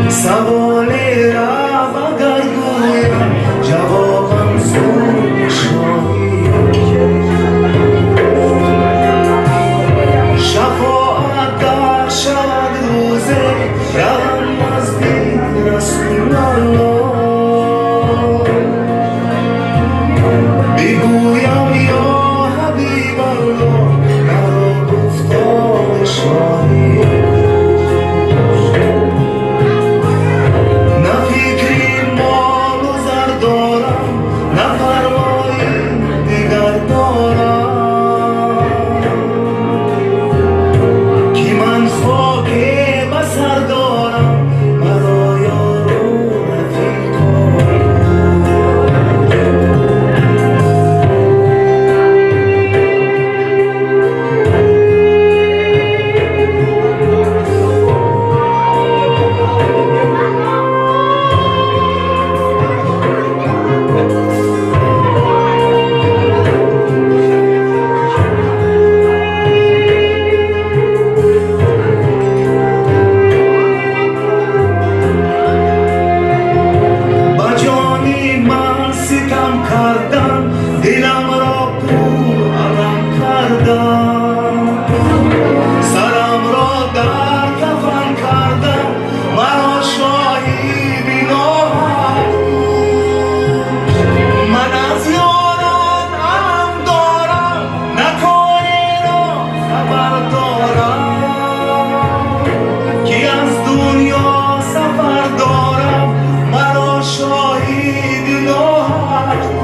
سوال رب اگر گویم جوابم زود شاهی شفاعت در شود روزه روم نزدیک رسول الله بگویم یا حبیب الله مرا گفتار شاهی نه فکری مال و زر دارم نه پروایی دیگر دارم که من خاک بسر دارم مرا یار و رفیق دلم را پر علم کردم سرم را در کفن کردم مرا شاهی ناحق من از یاران علم دارم نکای را خبر دارم که از دنیا سفر دارم مرا شاهی ناحق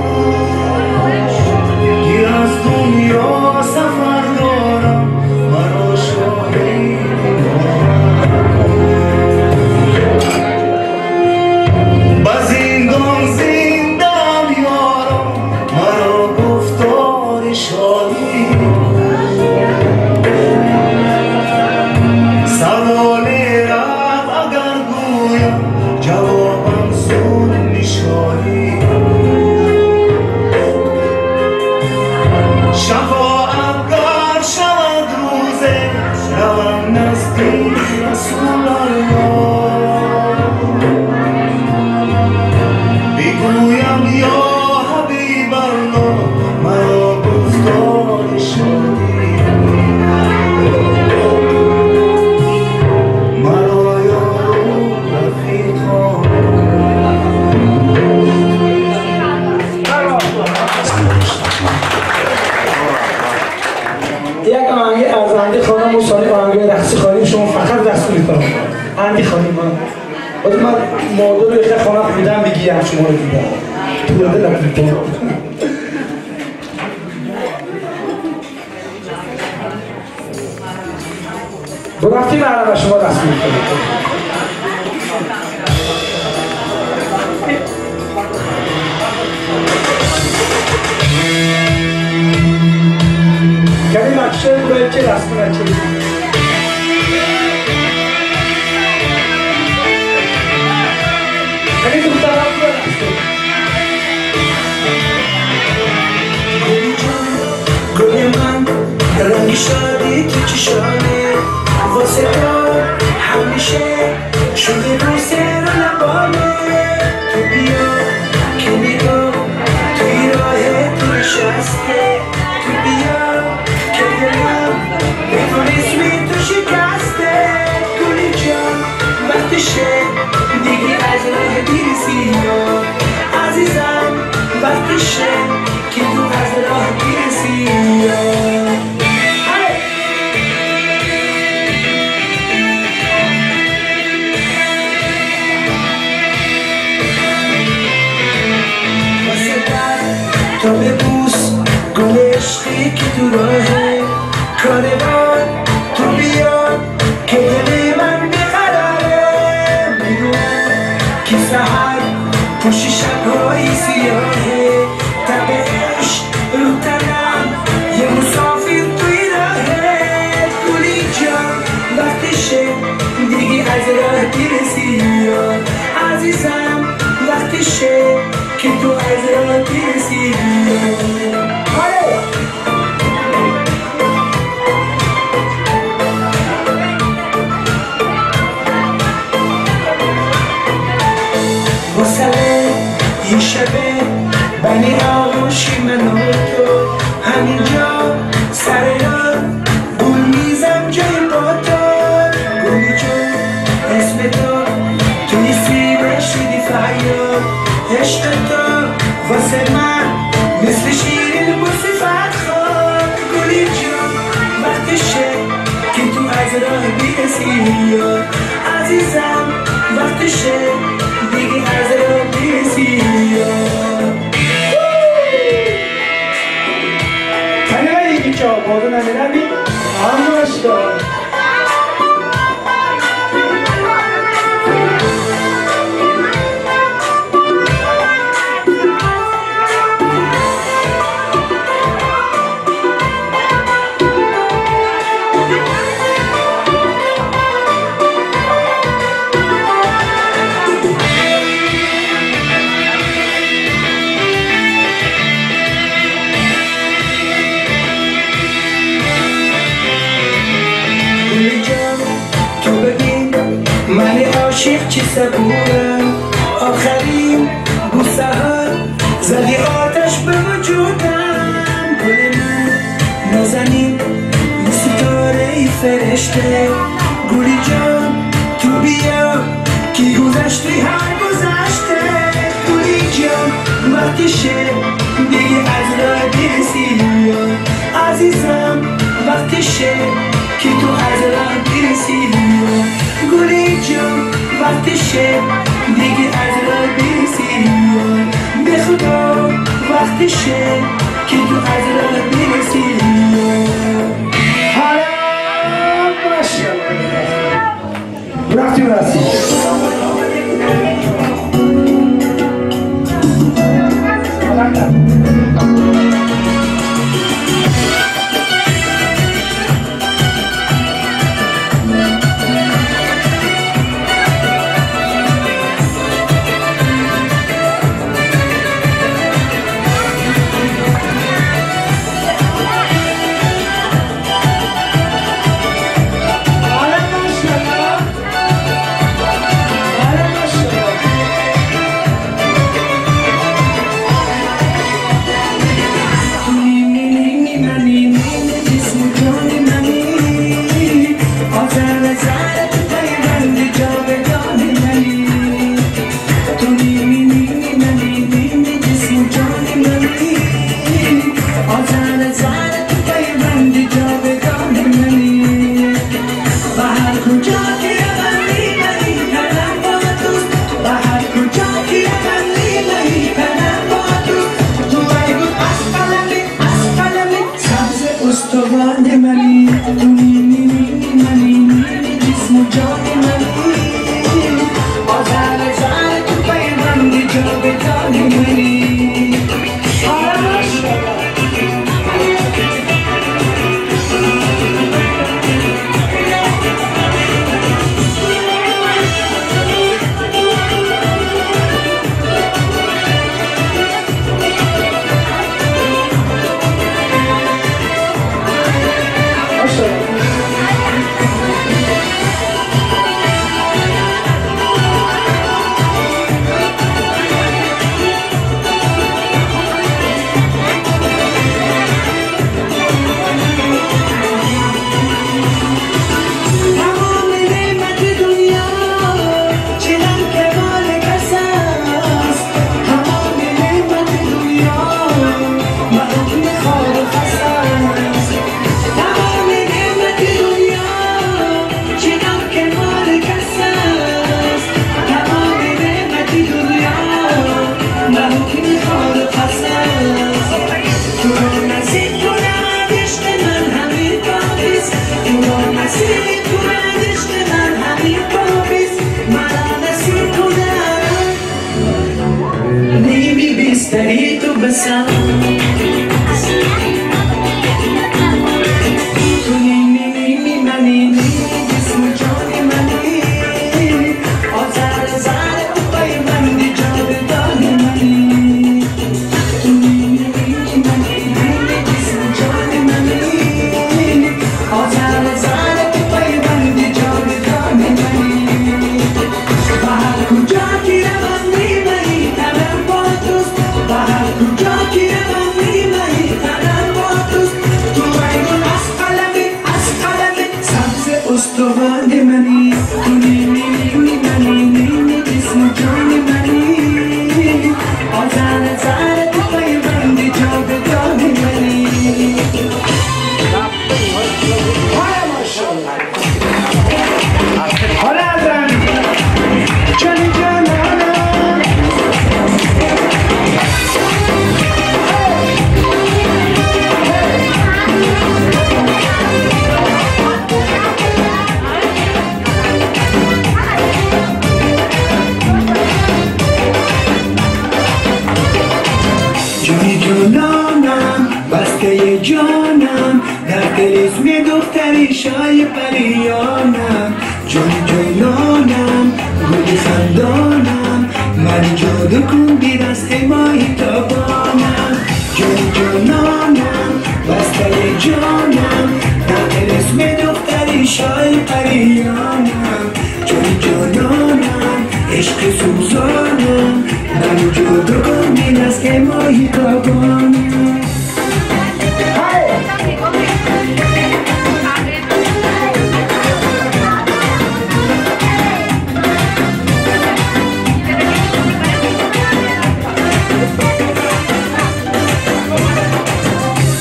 از دنیا سفر دارم مرا شاهی با زندان زندم یارم مرا گفتار شاهی سوال رب اگر گویم جوابم زود نشانی شفاعت گر شود روزه روم نزدیک رسول الله بگویم یا حبیب الله مرا گفتار شادی مرا یار و رفیقان یک آهنگ از اندی خانم و سالی آهنگ رقصی خواهیم شما فقط دستوری کنم اندی خانم من مادر رو یکی خانم بودم بگیم شما رو دیدم تو دل نکنید دو رفتی معلم به شما دستوری کنم کمی مکشه باید که دستون نکنید کمی دو طرف رو دستون گل من رنگی شادی تو چشانه واسه تو همیشه شده رو سر و لبانه تو بیا که نگاه توی راه تو نشسته تو بیا که دلم بدون اسمی تو شکسته گلی جان وقتشه دیگه از راه بیرسی عزیزم وقتشه که تو از راه بیرسی تو ببوس گل عشقی که تو راهه کاروان تو بیا که دل من بقراره میدونم که سحر پشت شبهای سیاهه تب شبه بنی آغوشی من و تو همینجا سر یاد گل میزم جای قطار گلی جون اسم تو توی سیب شدی فریاد عشق تو واسه من مثل شیرین بوسی فتخواد گلی جون وقتشه که تو از راه بیرسی عزیزم وقتشه دیگه از راه بیرسی کنه دیگه که آبادو نمیرمی همونش دار من عاشق چی صبورم آخرین بوسه ها زدی آتش به وجودم گل من نازنین ستاره ای فرشته گلی جان تو بیا کی گذشتی هر گذشته گلی جان وقتشه دیگه از راه برسی عزیزم وقتشه که تو از راه برسی گلی جون وقتشه دیگه از راه برسی به خدا وقتشه که تو از راه برسی حالا ماشاءالله رفتی برسی کجا کی روان میبری تنم با دوست استوان منی تو نیمی منی جسم جان منی آزار زار تو پای بندی جاودان منی حالا ازم جانی جانانا جانی جانانم بسته جانم در دل اسم دختری شای پریانم جانی جانانم گلی خندانم من جادو کن بی دست ماهی تابانم جانی جانانم بسته جانم در دل اسم دختری شای پریانم جانی جانانم عشق سوزانم من جادو کن بی دست ماهی تابانم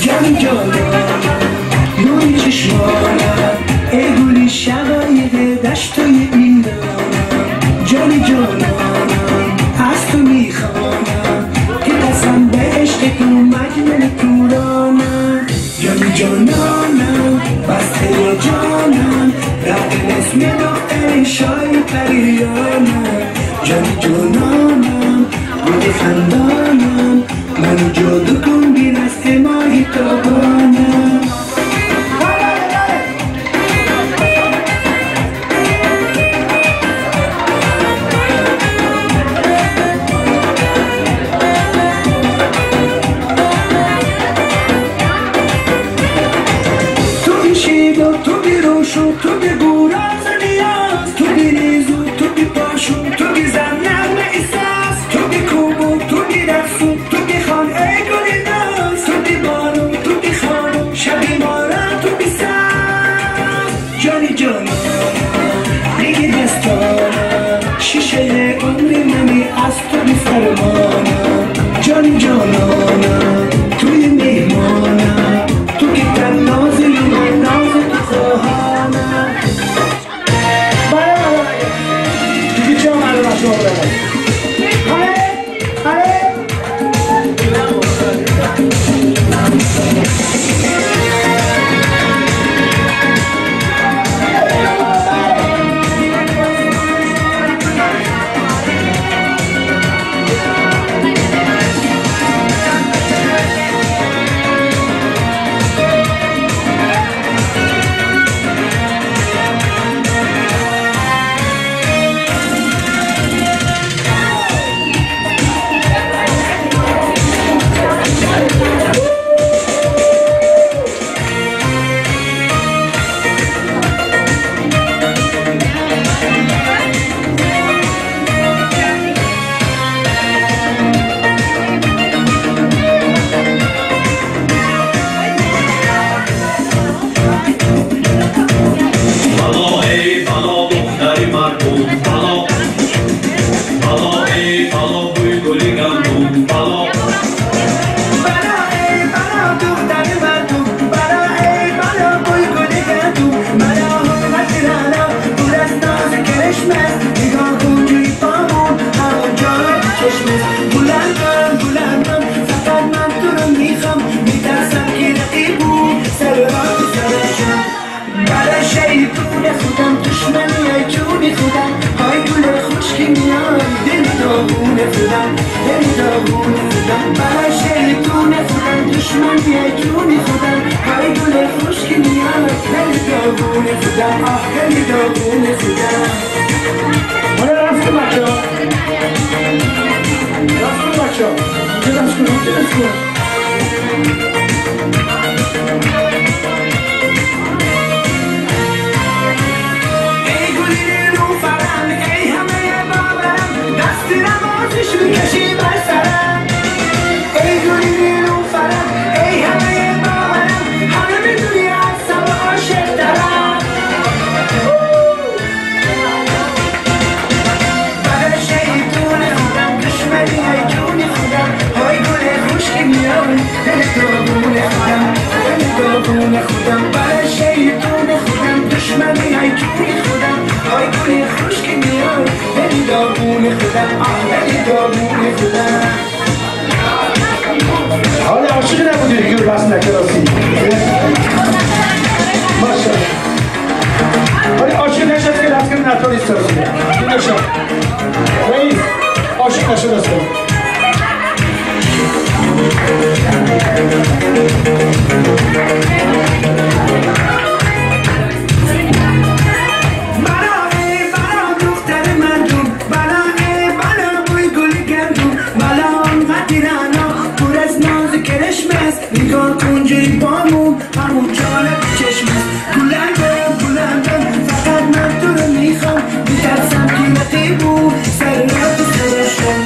جانی جانم نوری چشمانم ای گلی شقایق دشتای ایرانم جانی جانم از تو میخوانم که قسم به عشق تو مجمل کورانم جانی جانانم بسته جانم رقل اسم دختر شای پریانم جانی جانانم گل خندانم من جادو کن بی دست ماهی تابانم تو بی شیدا تو بی روشو تو بی گوراز نیاز تو بی ریزو تو بی پاشو تو بی زن نغمه ایساس تو بی کوبو تو بی رقصو تو بی خان ای گلی ناز تو بی بارو تو بی خانو شبی مارم تو بی ساز جانی جانم دیگه دستانم شیشه عمری منی از تو بی فرمانم جانی جانانم توی میهمانم تو که در نازی من ناز تو خواهانم دیگه چه آمده بچه ها برم خودم دلی داغون خودم حالا عاشق نبودی که بس نکراسی ماشاءالله حالا عاشق نشد که دست کنی نتوانی سرسی نشد رئیس عاشق نشد است نگاه کن جایی بامون همون جالب چشمست گلندم فقط من تو رو میخوام میترسم قیمتی بود سر رد سرشم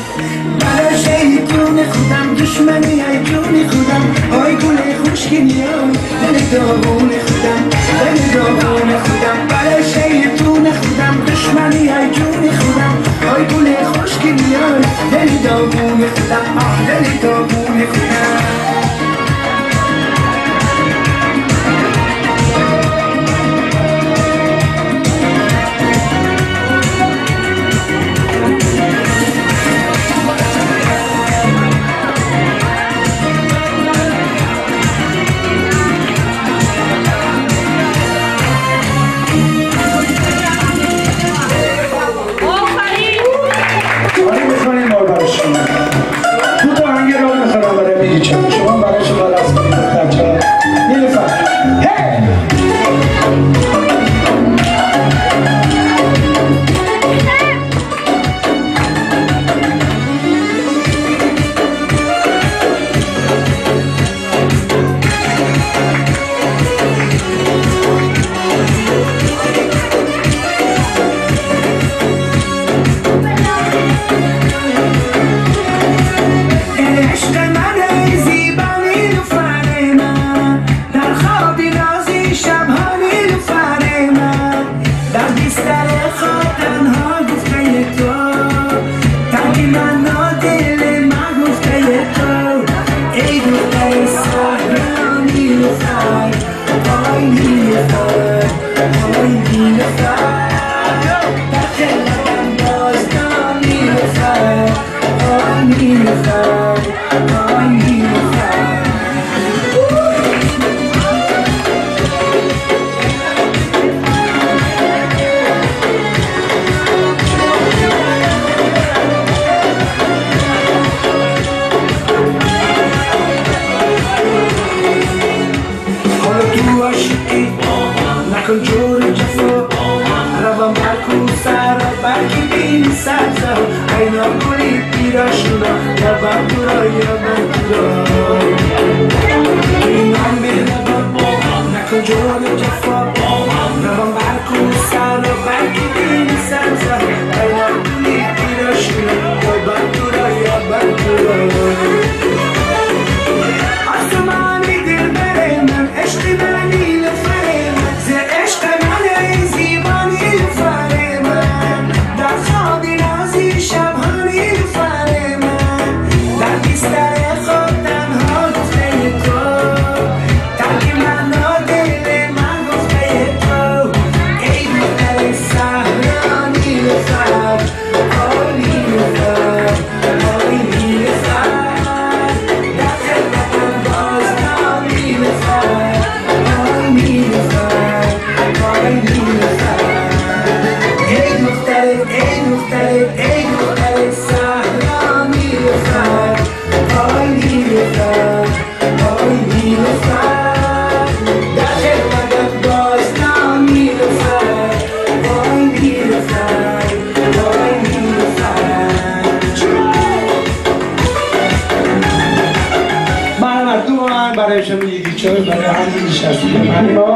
برای شیطون خودم دشمنی ای جون خودم آی گل خوشگلی ها دل داغون خودم برای شیطون خودم دشمنی ای جون خودم آی گل خوشگلی ها دل داغون خودم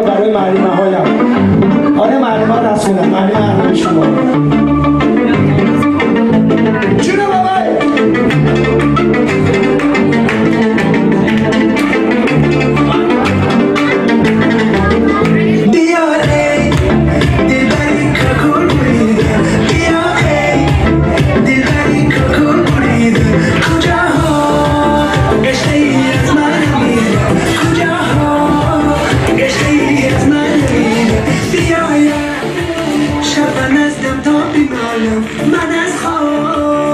برای معلومه هایم آره معلومه ها رسولم معلومه شما جونه بابای من از خواب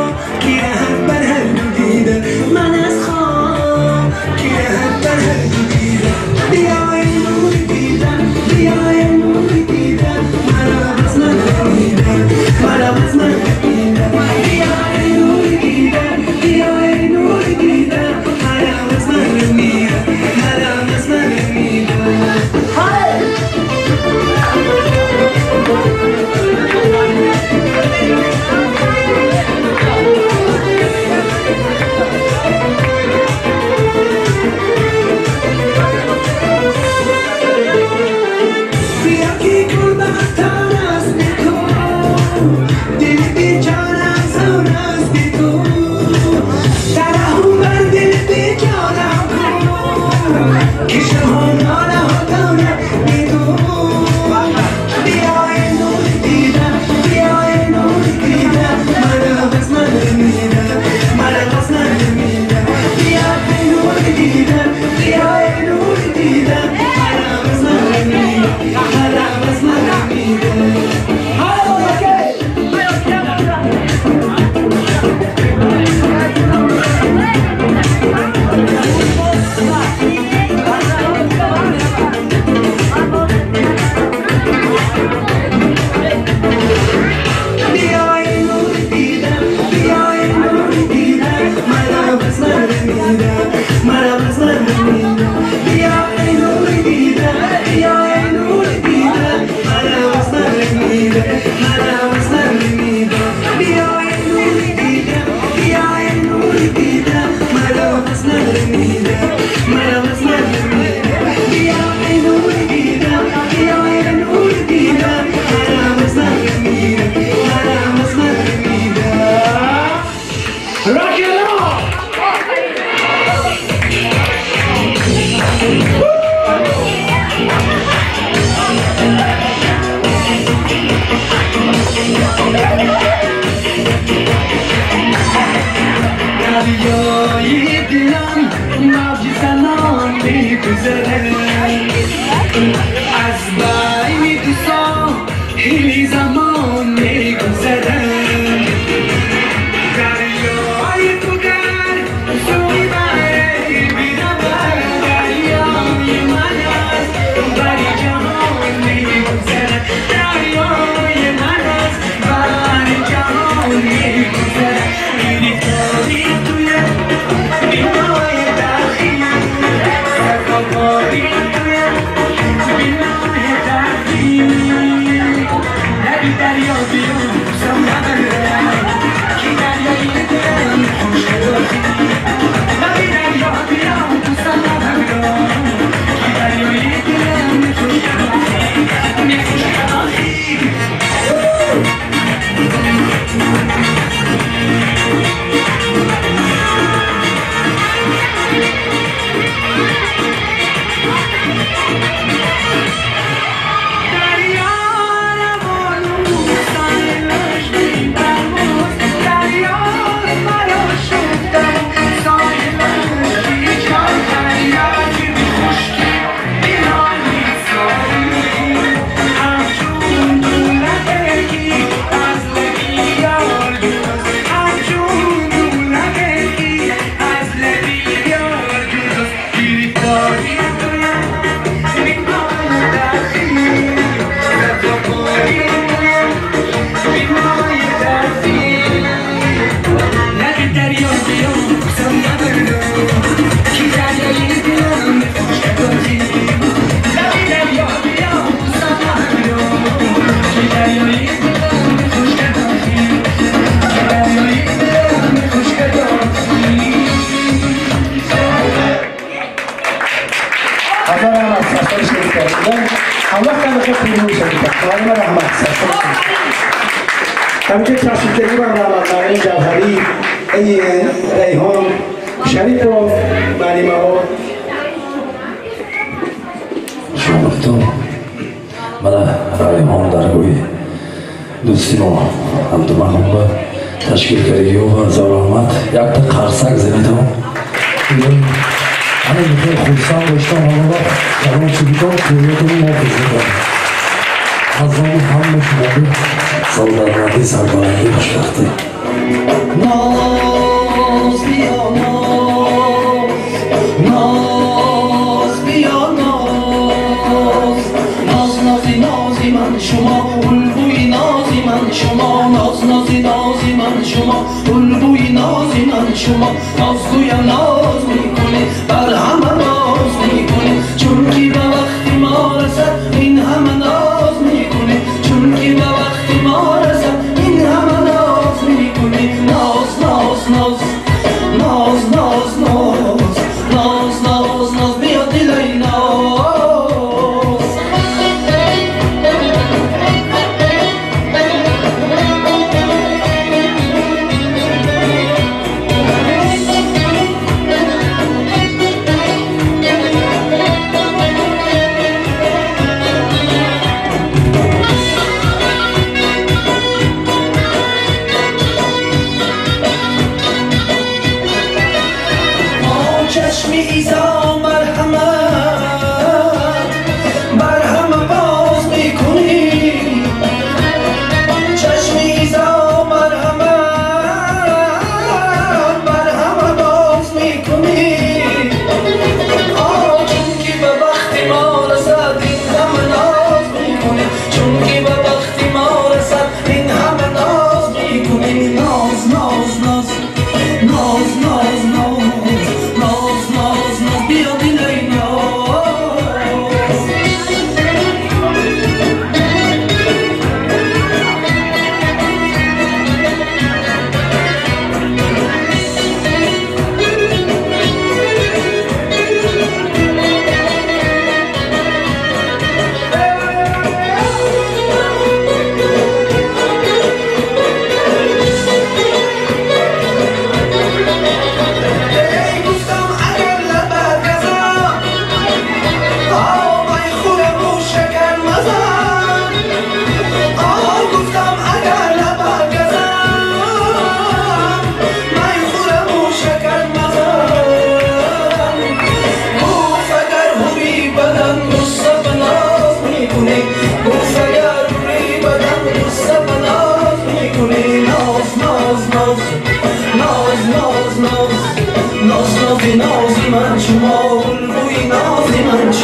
همچه تصویتگی و رحمتمندی جوهری ریحان شریف و معلم ها شامختون من ریحان درگوی دوستی ما همدومخون با تشکیل کردگی و هزار رحمت یک تا قرصک زمیدم همه میخوای خودسان باشتم همه وقت کلام چیدیدم تویتون محافظ میکنم از آن همه شما سالدارمندی سربارندی خوشبختی ناز بیا ناز بیا نازی نازی من شما بلبوی نازی من شما نازی من شما بلبوی نازی من شما نازگویم ناز میکنی بر همه ناز میکنی چون که به وقتی ما رسد این همه ناز میکنی چون که به وقتی ما رسد این همه ناز میکنی ناز ناز ناز ناز ناز ناز ناز ناز ناز بیا دلای ناز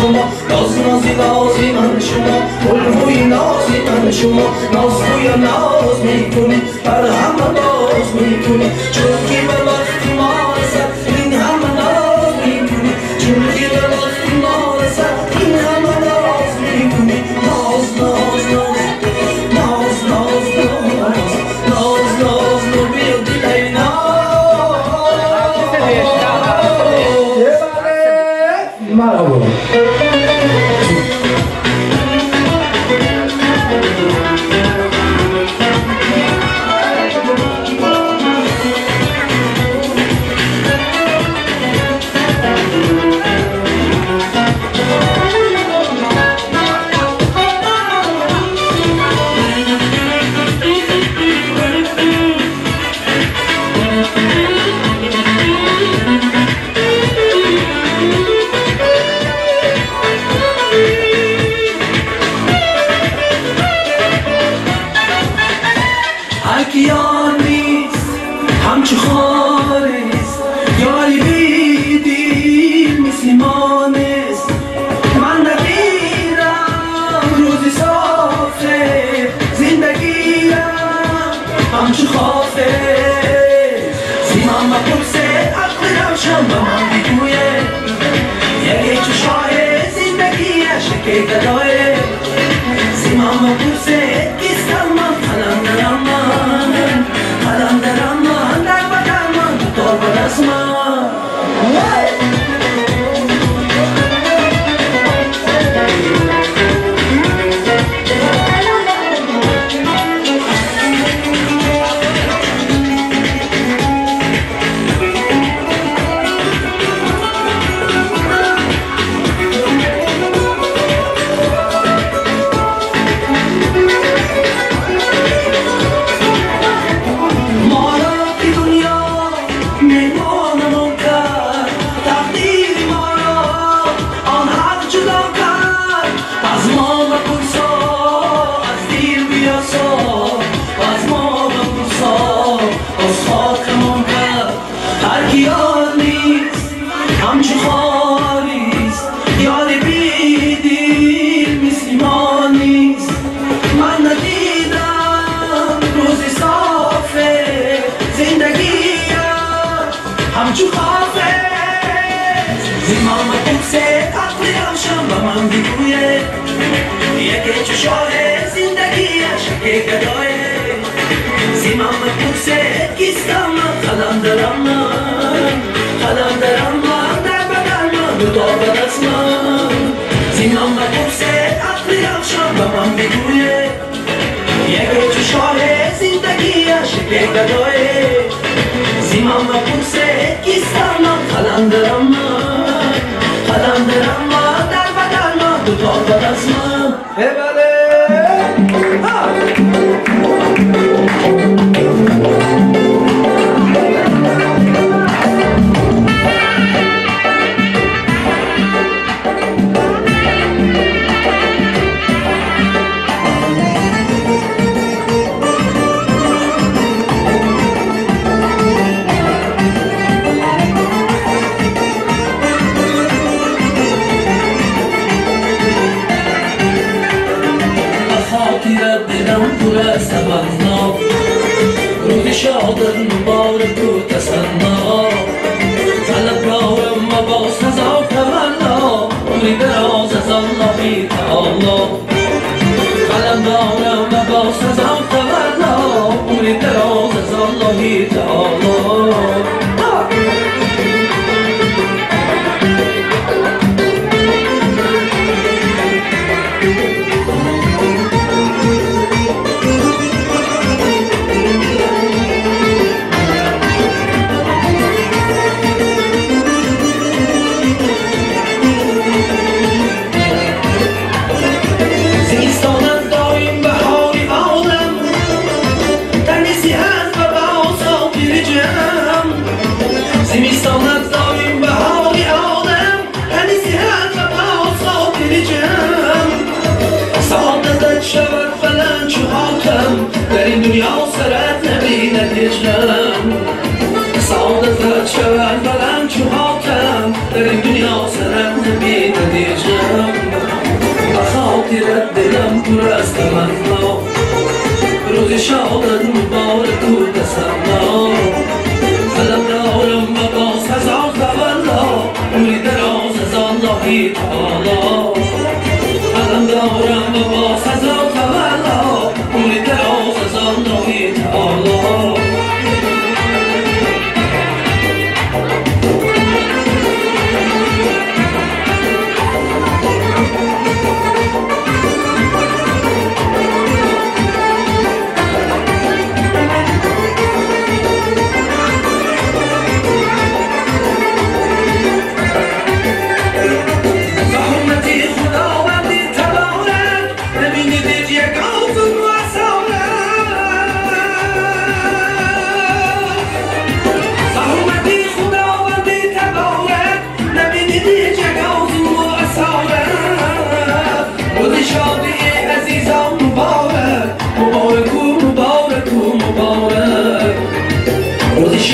شما نازی من شما الگوی نازی من شما نازگوی ناز میکنی بر همه باز میکنی چون که به وقتی ما رسد این همه ناز میکنی چون که به وقتی ما رسد این همه ناز میکنی ناز ناز ناز ناز ناز ناز ناز نو بیا دیلای مرحبا همچو خالص یاری بیدیم مسلمانست من نگیرم روزی صافه زندگیم همچو خافه زیمان و پرسه عقل روشن به من بگویه یکی چشاه زندگیش که گدایه زیمان و پرسه کستم من قلم درم من قلم درم من در بدن من تا بدست من همچو خالیست یاری بیدیم مسلمانیست من ندیدم روزی صافه زندگیم همچو خافه زیمان و پوسه عقلی روشن به من بگویه یکی چشاه زندگیش که گدایه زیمان و پوسه کستم من قلم درم من قلم درم من در بدن من تا بدست من زیمان و پرسه عقلی روشن به من بگویه یکی چشاه زندگیش که گدایه زیمان و پرسه کستم من قلم درم من قلم درم من در بدن من تا بدست من بله تمنا روحي شاطر مبارك وتسنى طلب راوم ما باس نزاو تمنا عمري دراز الله فيك الله طلب راوم ما باس نزاو تمنا عمري دراز الله فيك الله در این دنیا سرت نبیند هجرم سعادتت شود بلند چو حاکم در این دنیا سرت نبیند هجرم دلم پر از تمنا روز شادت مبارک و تسنا قلم دارم و باز هزار تولا عمری دراز از الله تعالی قلم دارم و باز هزار تولا عمری دراز از الله تعالی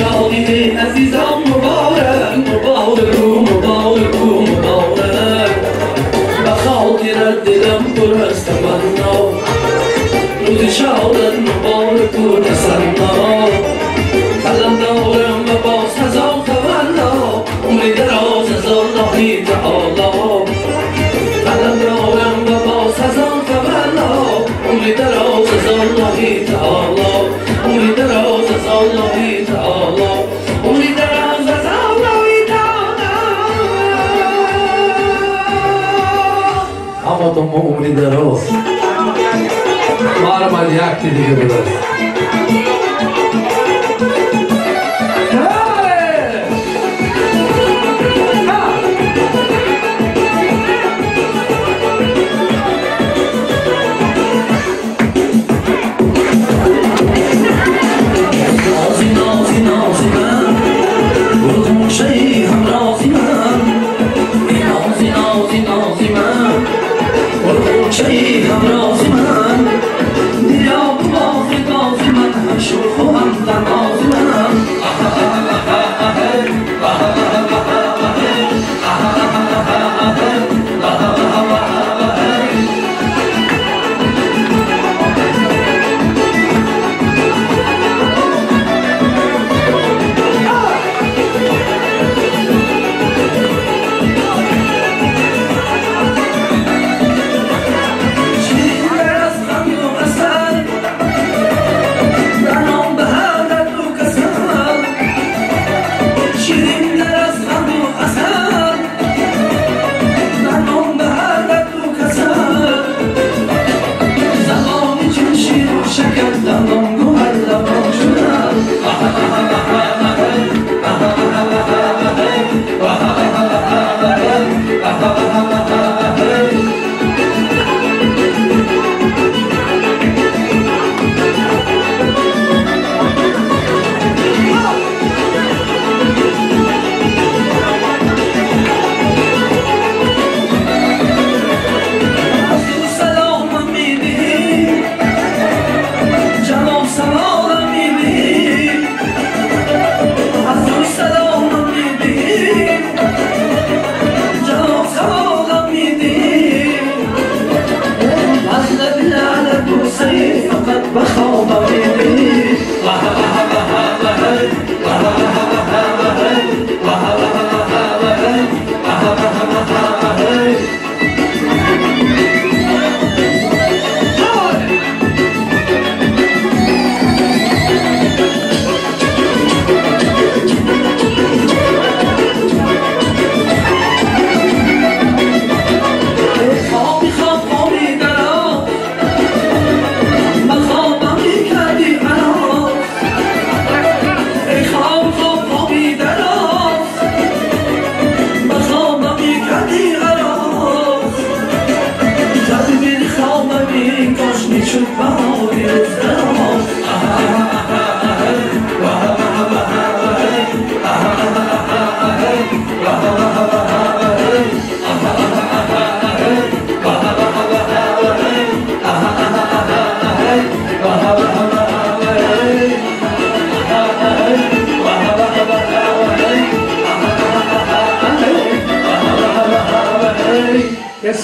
شادی عزیزم مبارک مبارک و مبارک و مبارک به خاطر دلم پر از تمنا روز شادت مبارک و تسنا قلم دارم و باز هزار تولا عمری دراز از الله تعالی قلم دارم و باز هزار تولا عمری دراز از الله تعالی عمری دراز از الله تعالی عمری دراز از الله تعالی اما تو عمری دراز مارم یک دیگه بداریم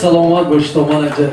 سلامت باش تو من اینجا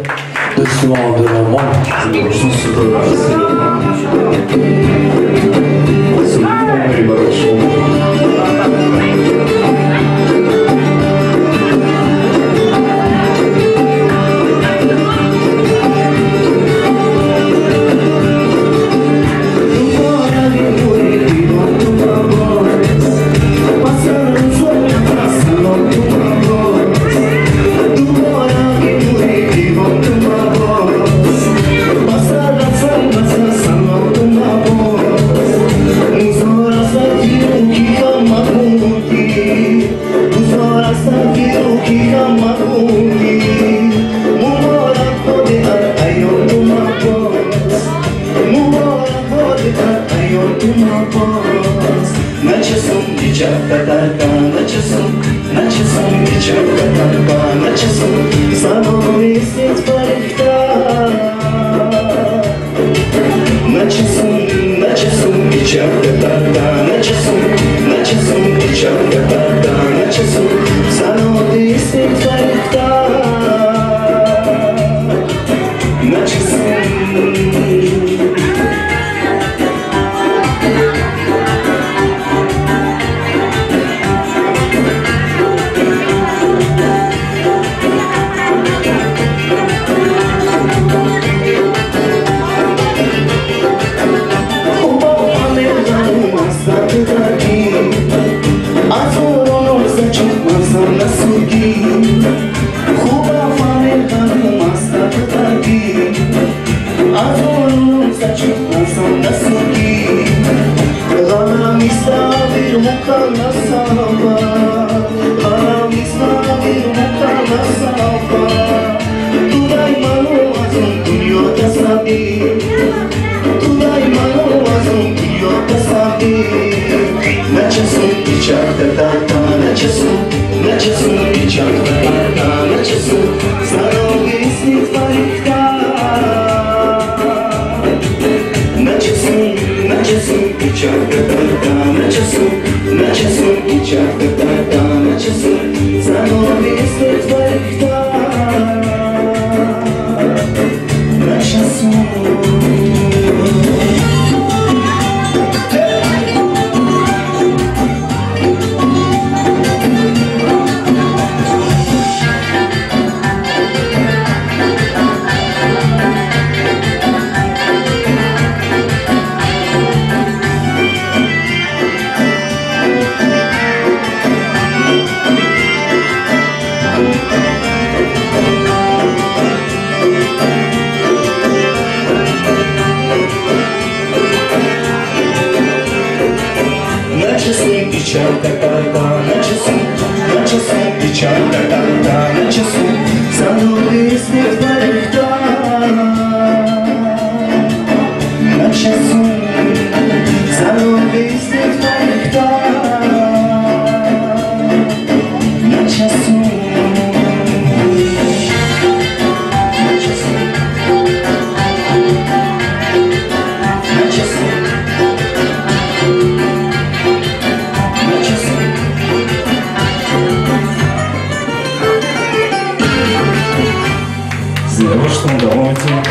دوستم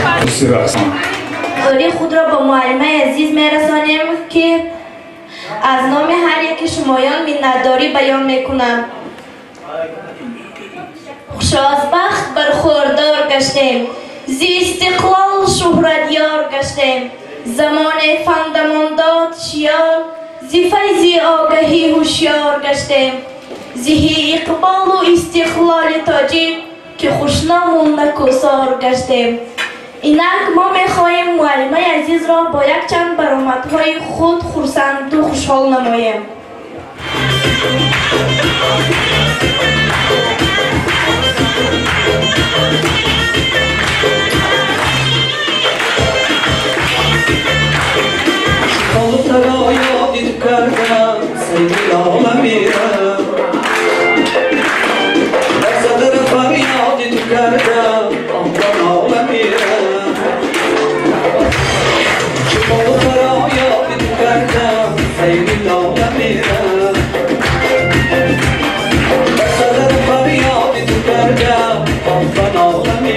عبدالرحمن دوری خود را با معلمه عزیز میرسانیم که از نام هر یک شمایان منتداری بیان میکنم. خوشازبخت برخوردار گشتیم، زی استقلال شهرتیار گشتیم، زمان فندمانداد شیار، زی فیض آگهی هوشیار گشتیم، زی اقبال و استقلال تاجی که خوشنام و نکوسار گشتیم. اینک ما میخواهیم معلمه عزیز را با یک چند برآمدهای خود خرسند و خوشحال نماییم. Fenomen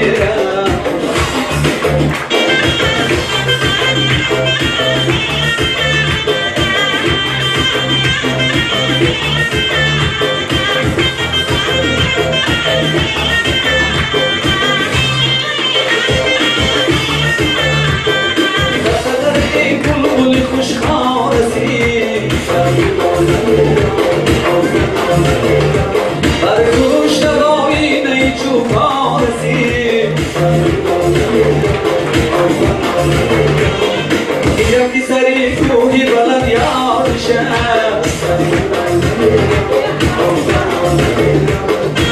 که سری کوهی بلند یادشم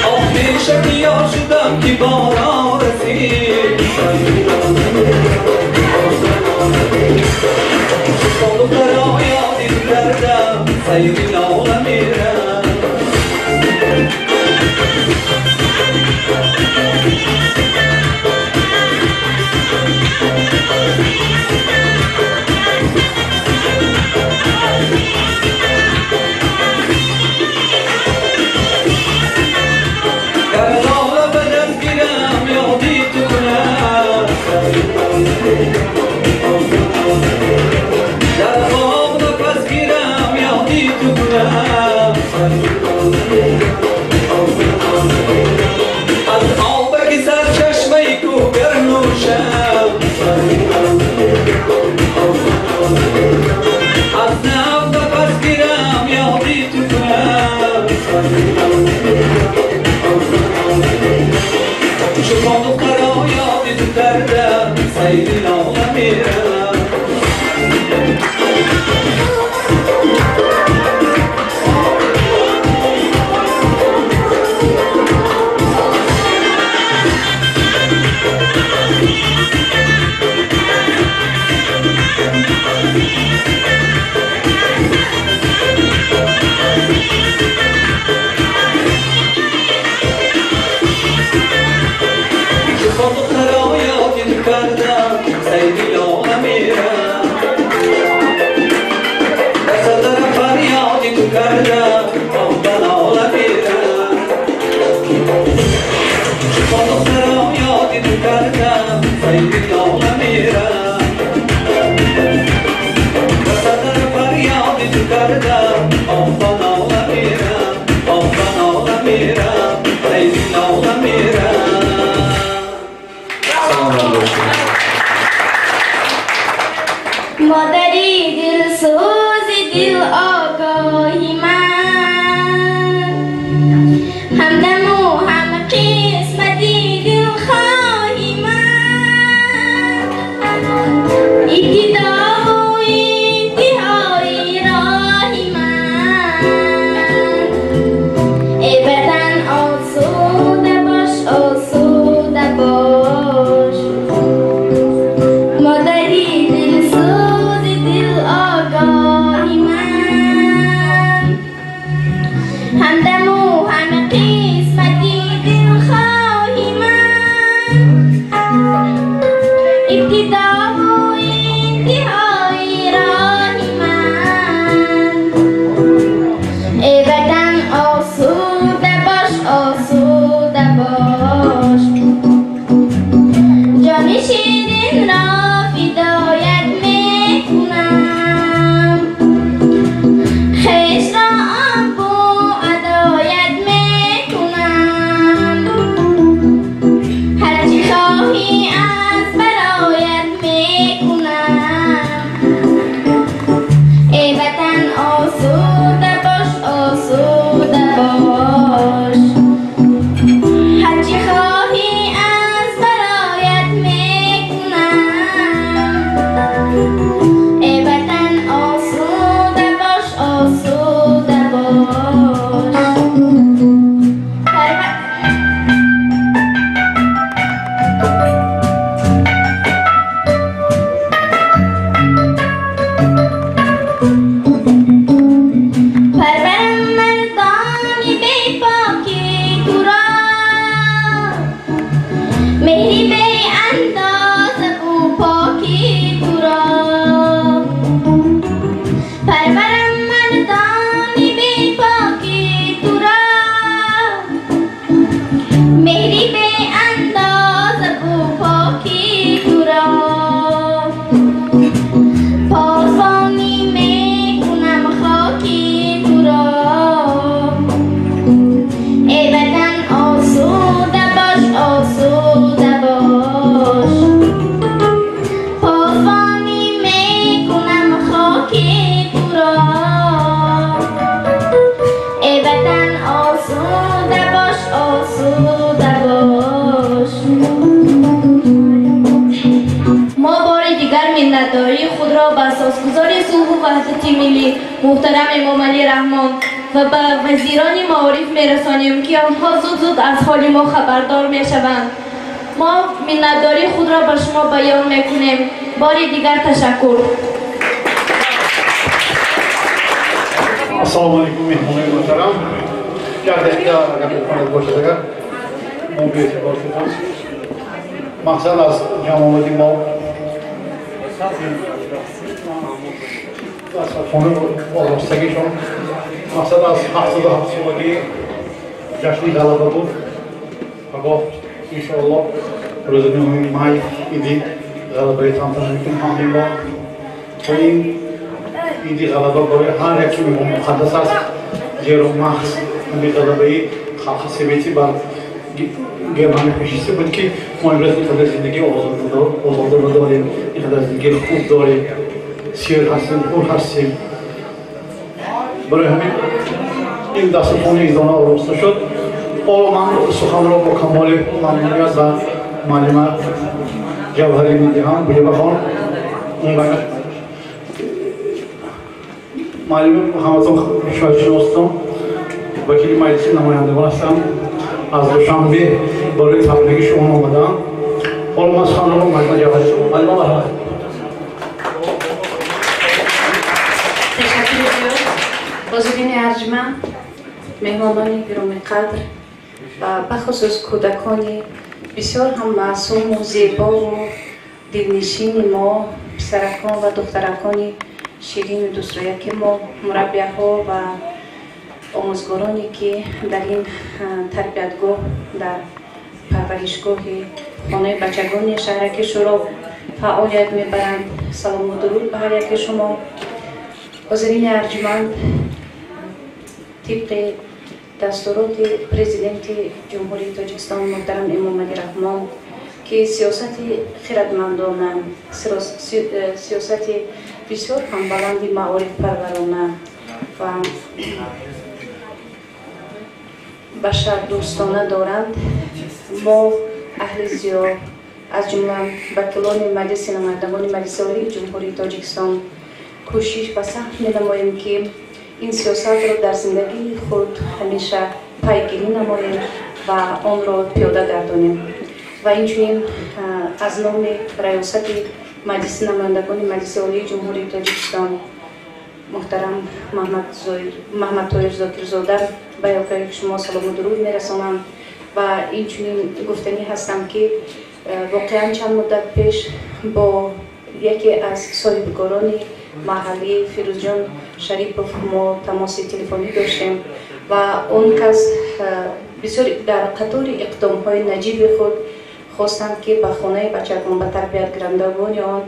آخر شب یاد شدم که باران رسید با دخترها یادی کردم سیری لاغه میرم مادری دل سوزی دل آگاهی من همدم و هم قسمتی دل خواهی من ابتدا و انتهای راهی من ابدا آسوده باش آسوده باش مادری دل سوزی دل آگاهی من همدم و هم قسمتی دل خواهی من ابتدا و انتهای راهی من ابدا آسوده باش آسوده باش جان شیرین را فدایت میکنم خیش را آب و ادای ادای خود را به اساسگزار صلح و وحدت ملی محترم امام علی رحمان و به وزیران معارف میرسانیم که آنها زود از حال ما خبردار میشوند. ما منتداری خود را به شما بیان میکنیم. بار دیگر تشکر. السلام علیکم مهمانان محترم. در دقیقه اگر بخواهد باشد اگر ما به اعتبار شدم مقصد از جمع آمدی ما از خانه آراستگیشان مقصد از 77 سالگی جشن غلبه بود و گفت انشاءالله روز 9 مای ایدی غلبه تمام میکنیم همین با و این ایدی غلبه برای هر یکی مقدس است زیرا محض این غلبه خلق سویتی بر گرمانی فاشیستی بود که ما امروز اینقدر زندگی آزاده داریم، اینقدر زندگی خوب داریم، سیر هستیم، پول هستیم. برای همین این دسترخوان ایزانه آراسته شد. حالا من سخن را با کمال ممنونیت و معلم جوهری میدهم بوده بخوان. معلم همتون شاید شناستم، وکیل مجلس نمایندگان هستم. از دوشنبه برای تبریک شما آمدم. حالا من سخن را با معلم جوهری معلم بفرمایید. تشکر زیاد. حاضرین ارجمند، مهمانان گرامی قدر و بخصوص کودکان بسیار هم معصوم و زیبا و دلنشین ما، پسرکان و دخترکان شیرین و دوست‌رایک ما، مربی‌ها و آموزگارانی که در این تربیتگاه در پرورشگاه خانه بچگان شهرک شورا فعالیت میبرند. سلام و درود به هر یک شما. حاضرین ارجمند، طبق دستورات پرزیدنت جمهوری تاجیکستان محترم امام علی رحمان که سیاست خردمندانه، سیاست بسیار هم بلند معارف پرورانه و بشر دوستانه دارند، ما اهل زیار از جمله وکیلان مجلس نمایندگان مجلس عالی جمهوری تاجیکستان کوشش و سعی می‌نماییم که این سیاست را در زندگی خود همیشه پیگیری نماییم و آن را پیاده گردانیم و اینچنین از نام ریاست مجلس نمایندگان مجلس عالی جمهوری تاجیکستان محترم محمد طاهر ذاکرزاده به یاکه شما سلام و درود میرسانم و اینچنین گفتنی هستم که واقعا چند مدت پیش با یکی از صاحبکاران محلی فیروز جان شریپوف ما تماس تلفنی داشتیم و اون کس بسیار در قطار اقدام‌های نجیب خود خواستند که به خانه بچگان به تربیت گرندگان آن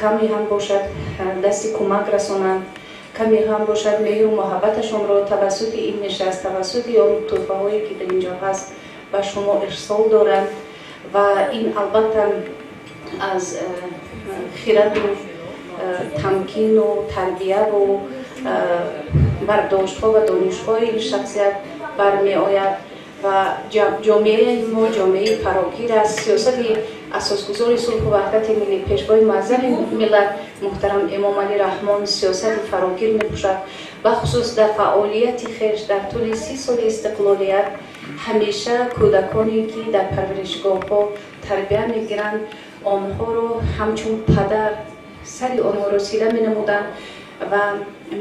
کمی هم باشد دستی کمک رسانند، کمی هم باشد مهر و محبتشان را توسط این نشست، توسط آن تحفه‌هایی که در اینجا هست به شما ارسال دارند و این البته از خرد و تمکین و تربیه و برداشت‌ها و دانش‌های این شخصیت برمی آید و جامعه ما جامعه فراگیر است. سیاست اساسگزار صلح و وحدت ملی پیشوای معظم ملت محترم امام علی رحمان سیاست فراگیر می‌باشد و خصوص در فعالیت خویش در طول 30 سال استقلالیت همیشه کودکانی که در پرورشگاه‌ها تربیت می‌گیرند آنها را همچون پدر سر آنها را سیره می‌نمودند و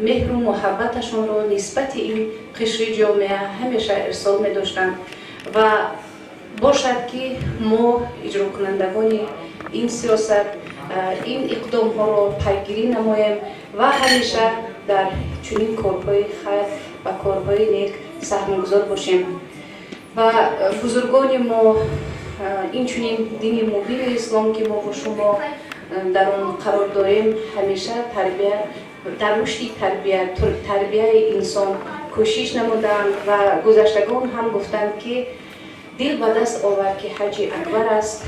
مهر و محبتشون را نسبت این قشر جامعه همیشه ارسال می داشتند و باشد که ما اجرا کنندگان این سیاست این اقدام ها را پیگیری نماییم و همیشه در چنین کارهای خیر و کارهای نیک سهمگذار باشیم و بزرگان ما این چنین دین مبین اسلام که ما با شما در آن قرار داریم همیشه تربیت در رشد تربیه انسان کوشش نمودند و گذشتگان هم گفتند که دل به دست آورد که حج اکبر است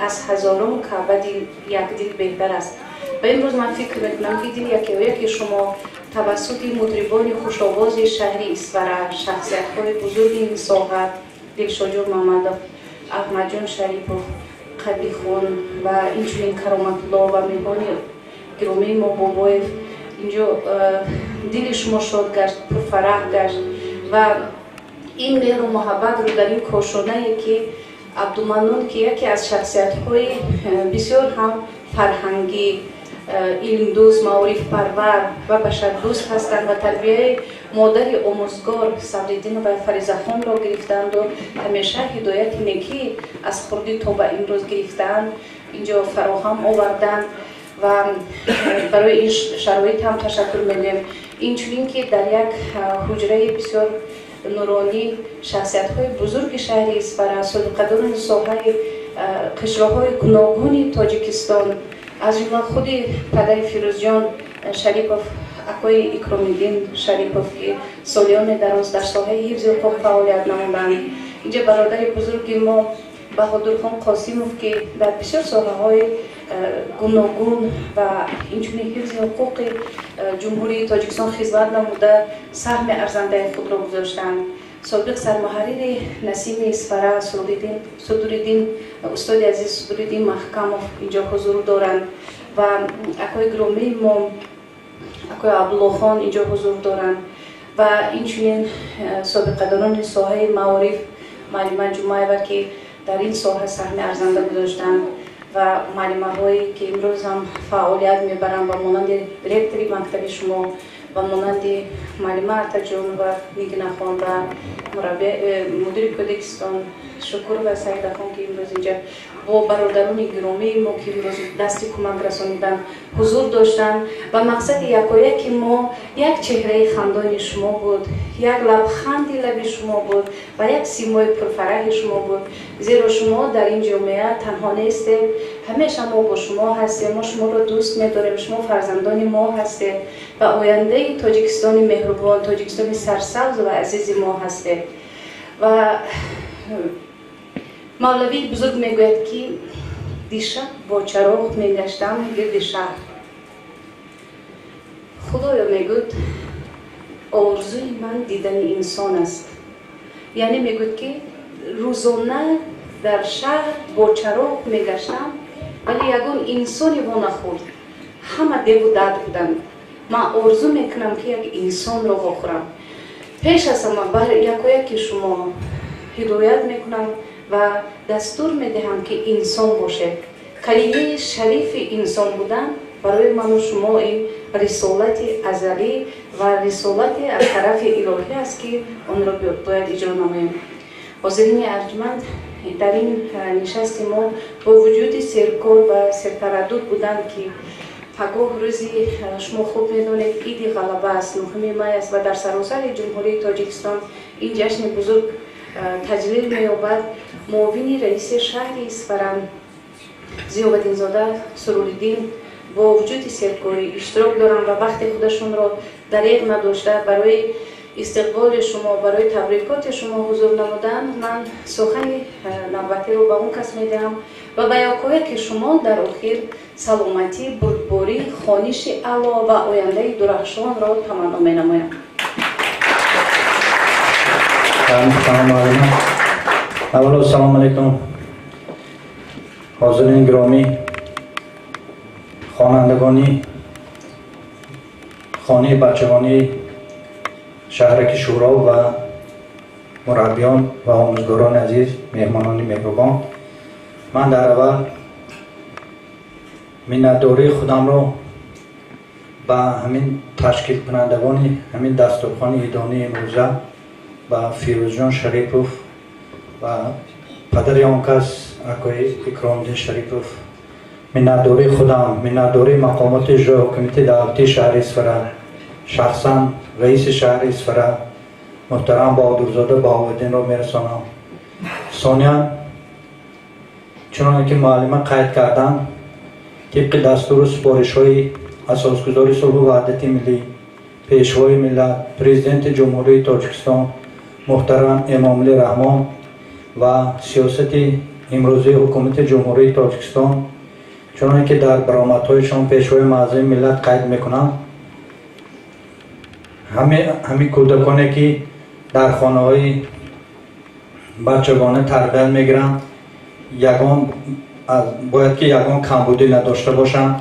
از هزاران کعبه یک دل بهتر است و امروز من فکر میکنم که دل یکی شما توسط مطربان خوش‌آواز شهری اسفره شخصیت‌های بزرگ این ساحت دلشاجور محمد احمد جان شریپوف قدی خان و اینچنین کرامت الله و مهمان گرامی ما بابایف اینجا دل شما شاد گشت، پرفرح گشت و این مهر و محبت رو در این کاشانه که عبدالمنان که یکی از شخصیت‌های بسیار هم فرهنگی، علم دوست، معارف پرور و بشر دوست هستند و تربیه مادر آموزگار صدرالدین و فریضه خان را گرفتند و همیشه هدایت نیکی از خردی تا به امروز گرفتند اینجا فراهم آوردند و برای این شرایط هم تشکر می‌گویم. اینچنین که در یک حجره بسیار نورانی شخصیت‌های بزرگ شهری است برای صدقداران ساحه قشره‌های گوناگون تاجیکستان از جمله خود پدر فیروز جان شریپوف، اکای اکرام‌الدین شریپوف که سالیان دراز در ساحه حفظ حقوق فعالیت نمودند. اینجا برادر بزرگ ما بهادر خان قاسموف که در بسیار ساحه‌های گوناگون و اینچنین حفظ حقوق جمهوری تاجیکستان خدمت نموده سهم ارزنده خود را گذاشتند. سابق سرمحرر نسیم اسفره صدرالدین استاد عزیز صدرالدین محکموف اینجا حضور دارند و اکای گرامی ما اکای عبدالله خان اینجا حضور دارند و اینچنین سابقه‌داران ساحه معارف معلم جمعه که در این ساحه سهم ارزنده گذاشتند و معلم‌هایی که امروز هم فعالیت میبرند و مانند رکتری مکتب شما و مانند معلم عطا و نیگنه خان و مدیر کودکستان شکر و سعید خان که امروز اینجا با برادران گرامی ما که امروز دستی کمک رسانیدن حضور داشتن و مقصد یکایک ما یک چهره خندان شما بود، یک لبخند لب شما بود و یک سیمای پرفرح شما بود، زیرا شما در این جامعه تنها نیستید، همیشه ما با شما هستیم، ما شما را دوست می‌داریم، شما فرزندان ما هستید و آینده تاجیکستان مهربان، تاجیکستان سرسبز و عزیز ما هستید. و مولوی بزرگ میگوید که دیشب با چراغ میگشتم گرد شهر، خدایا میگوید آرزوی من دیدن انسان است. یعنی میگوید که روزانه در شهر با چراغ میگشتم ولی یگان انسانی با نخورد، همه دیو داد بودن. من آرزو میکنم که یک انسان را بخورم. پیش از همه بر یکایک شما هدایت میکنم و دستور میدهم که انسان باشه. کلمه شریف انسان بودن برای من و شما این رسالت ازلی و رسالت از طرف الهی است که آن را باید اجرا نماییم. حاضرین ارجمند، در این نشست ما با وجود سرکار و سرتردد بودند که پگاه روزی شما خوب میدونید عید غلبه است، 9 می است و در سراسر جمهوری تاجیکستان این جشن بزرگ تجلیل می‌یابد. معاون رئیس شهر اسفران ضیاءالدین زاده سرورالدین با وجود سرکاری اشتراک دارند و وقت خودشون را دریغ نداشته برای استقبال شما، برای تبریکات شما حضور نمودند. من سخن نوبتی رو به اون کس میدهم و به یکایک شما در آخر سلامتی، بردباری، خوانش اعلی و آینده درخشان را تمنا مینمایم. اولا سلام علیکم حاضرین گرامی، خوانندگانی خانه بچگانی شهرک شورا و مربیان و آموزگاران عزیز، مهمانان مهربان، من در اول منتداری خودم را به همین تشکیل کنندگان همین دستورخوان ایدانی امروزه و فیروز جان شریپوف و پدر آن کس اکای اکرام‌الدین شریپوف منتداری خودم، منتداری مقامات اجرای حکومت دولتی شهر اسفره، شخصا رئیس شهر اسفره محترم بهادرزاده بهاءالدین را میرسانم. ثانیا چنانکه معلم قید کردم طبق دستور و سپارش‌های اساسگزار صلح و وحدت ملی، پیشوای ملت، پرزیدنت جمهوری تاجیکستان محترم امامعلی رحمان و سیاست امروزی حکومت جمهوری تاجیکستان چنانکه در برآمدهایشان پیشوای معظم ملت قید میکنم، همه کودکانی که در خانه های بچگانه تربیت میگیرند باید که یگان کمبودی نداشته باشند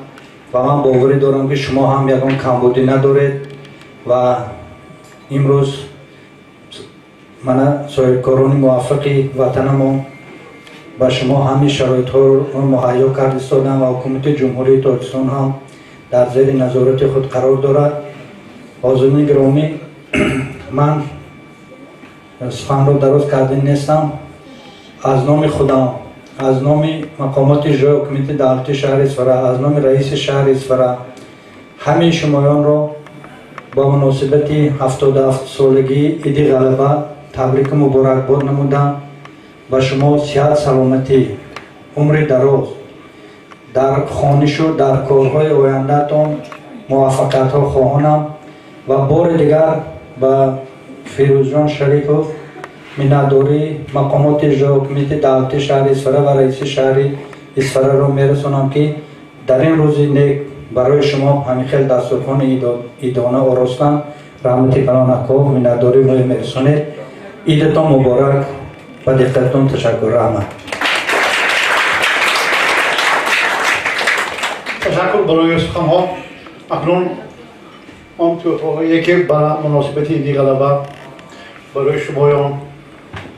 و من باوری دارم که شما هم یکان کمبودی ندارید و امروز من سایرکاران موفقی وطنمو با شما همین شرایط ها رو مهیا کرد ایستادم و حکومت جمهوری تاجیکستان هم در زیر نظارت خود قرار دارد. حاضرین گرامی، من سخن رو درست کرده نیستم. از نام خودم، از نام مقامات اجرایی حکومت دولتی شهر اصفهان، از نام رئیس شهر اصفهان همه شمایان را با مناسبت 77 سالگی عید غلبه تبریک مبارکباد نمودم و شما صحت سلامتی عمر دراز در خانش و در کارهای آیندهتان موفقیت ها خواهانم و بار دیگر به فیروز جان شریفوف منتداری مقامات اجرایی حکومت دولتی شهر اصفهان و رئیس شهر اصفهان را میرسانم که در این روز نیک برای شما همین خیلی دسترخوان عیدانه آراستن. رحمت کلان اکا منتداری ما میرسانید. عیدتان مبارک و دقتتان تشکر. رحمت. تشکر برای سخن ها. اکنون آن توفیقی که با مناسبت عید غلبه برای شمایان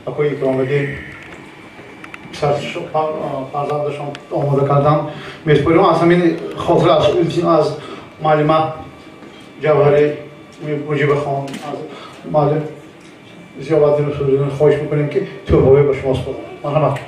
اکوی اکرامدین فرزندشان آماده کردم میسپاریم. از همین خاطر از معلمه جوهری مجیب خان از معلم زیابت رسولین خواهش میکنیم که توفیقی به شما سپارم. مرحمت.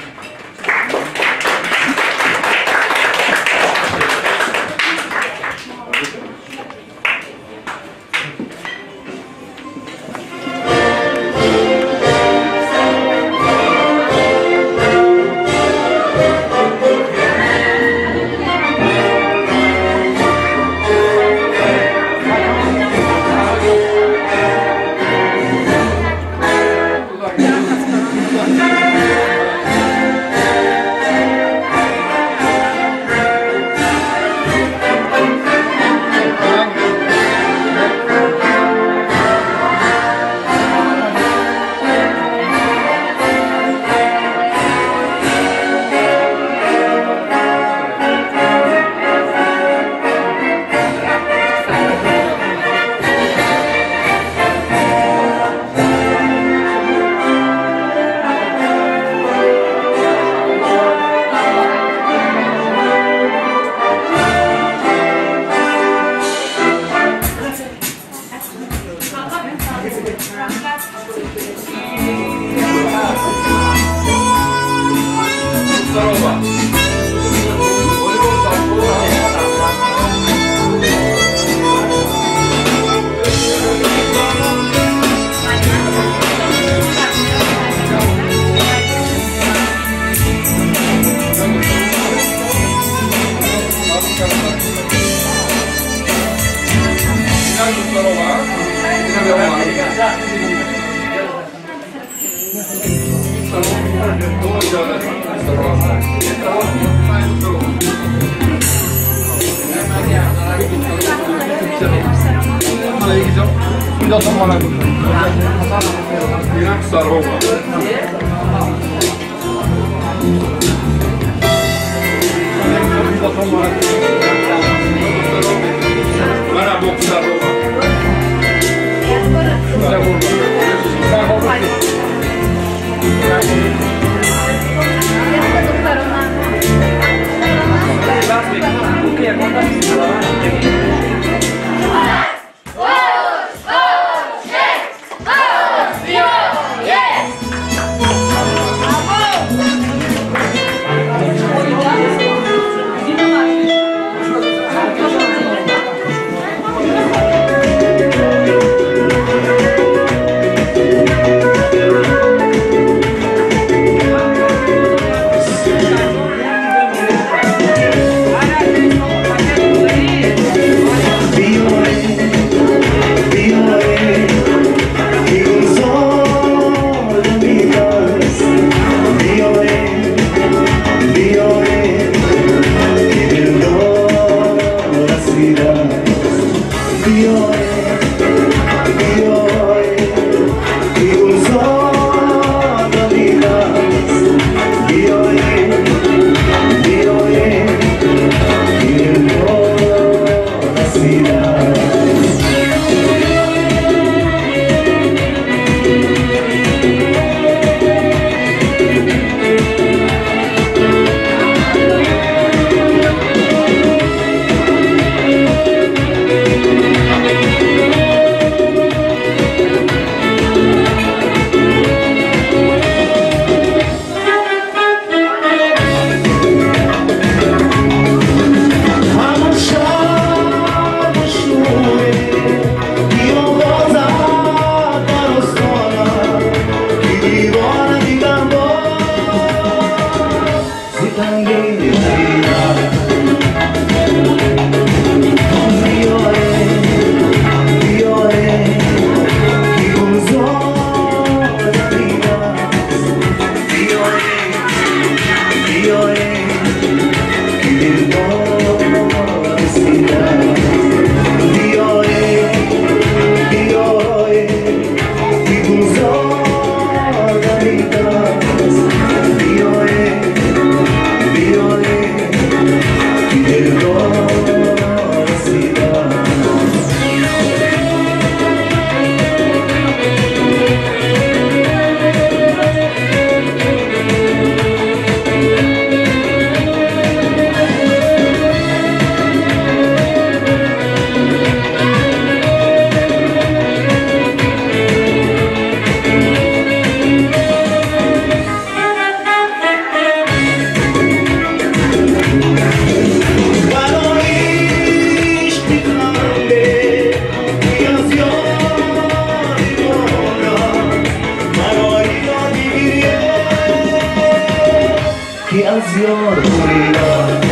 از یار بریدم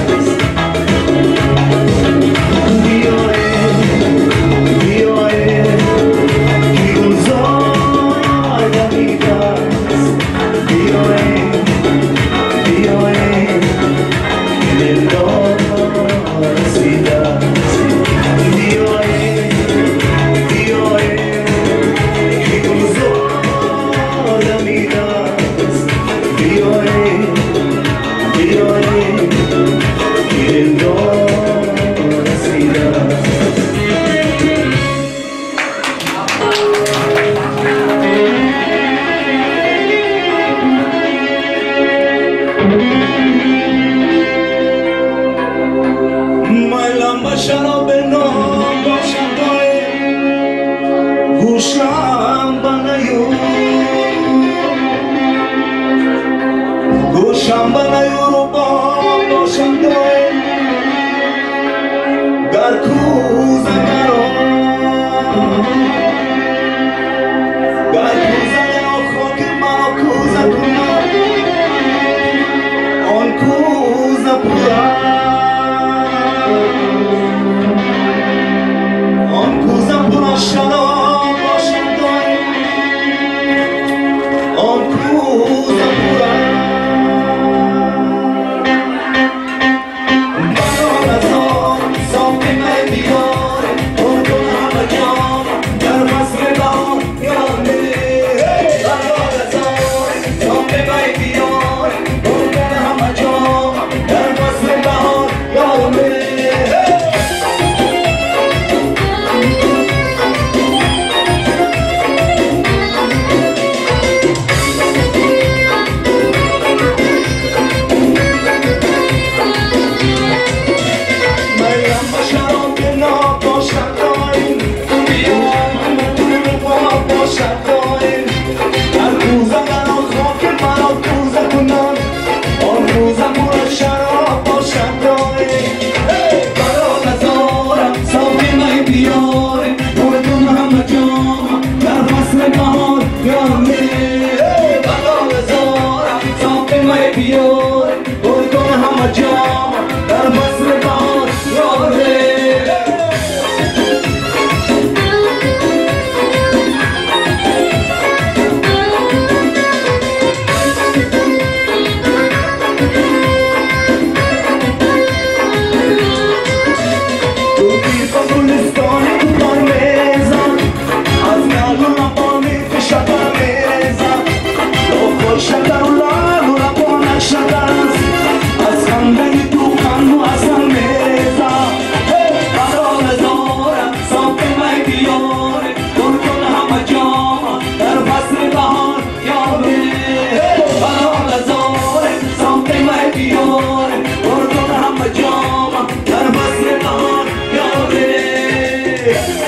Yeah.